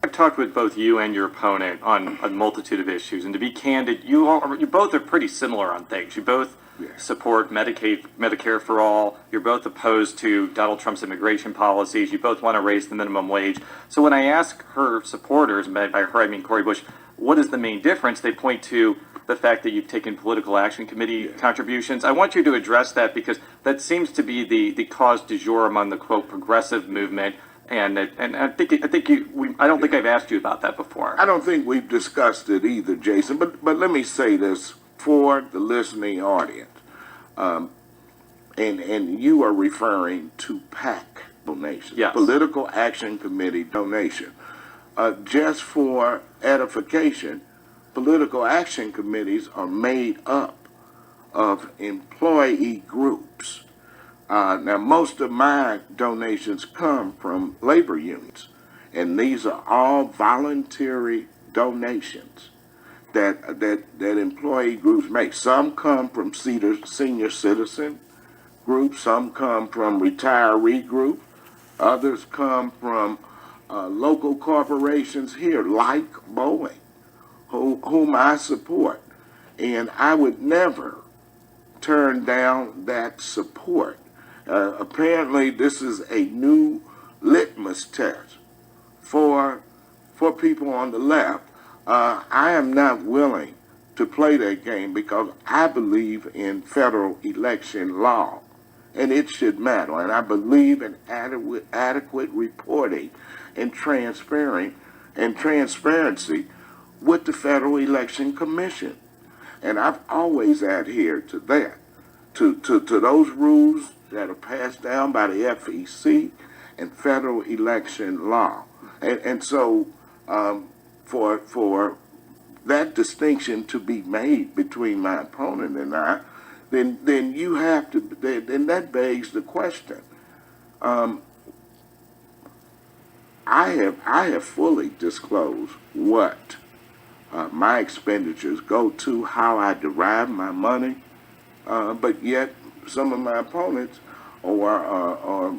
I've talked with both you and your opponent on a multitude of issues, and to be candid, you both are pretty similar on things. You both support Medicare for all. You're both opposed to Donald Trump's immigration policies. You both want to raise the minimum wage. So when I ask her supporters, and by her I mean Cori Bush, what is the main difference? They point to the fact that you've taken political action committee contributions. I want you to address that because that seems to be the cause du jour among the quote progressive movement. And I don't think I've asked you about that before. I don't think we've discussed it either, Jason. But let me say this for the listening audience, and you are referring to PAC donations, yes. Political Action Committee donation. Just for edification, political action committees are made up of employee groups. Now, most of my donations come from labor unions, and these are all voluntary donations that employee groups make. Some come from senior citizen groups, some come from retiree groups, others come from local corporations here, like Boeing, whom I support. And I would never turn down that support. Apparently, this is a new litmus test for people on the left. I am not willing to play that game because I believe in federal election law, and it should matter. And I believe in adequate reporting and transparency with the Federal Election Commission. And I've always adhered to that, to those rules that are passed down by the FEC and federal election law. And so for that distinction to be made between my opponent and I, then you have to, then that begs the question. I have fully disclosed what my expenditures go to, how I derive my money, but yet some of my opponents are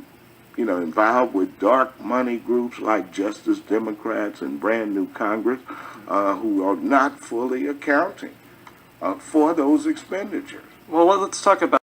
involved with dark money groups like Justice Democrats and Brand New Congress, who are not fully accounting for those expenditures. Well, let's talk about